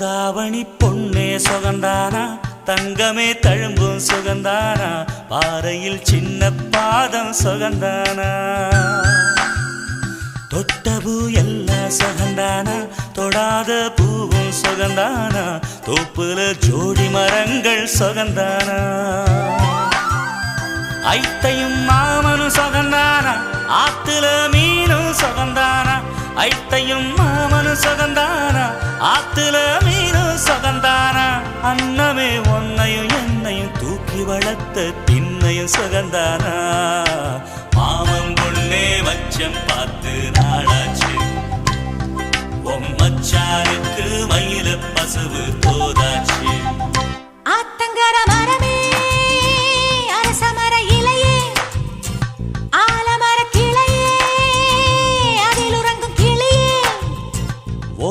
தாவணி பொன்னே சுகந்தானா, தங்கமே தழும்பும் சுகந்தானா, பாறையில் சின்ன பாதம் சுகந்தானா. தொட்ட பூ எல்லாம் சுகந்தானா, தொடாத பூவும் சுகந்தானா, தோப்புல ஜோடி மரங்கள் சுகந்தானா. ஐத்தையும் மாமனும் சுகந்தானா, ஆத்துல மீனும் சுகந்தானா. ஐத்தையும் மாமனும் சுகந்தானா, ஆத்துல மீனும் சுகந்தானா. அன்னமே ஒன்னையும் என்னையும் தூக்கி வளர்த்த திண்ணையும் சுகந்தானா. மாமன் பொண்ணே மச்சம் பார்த்து நாளாச்சு, மச்சானுக்கு மயில பசுவு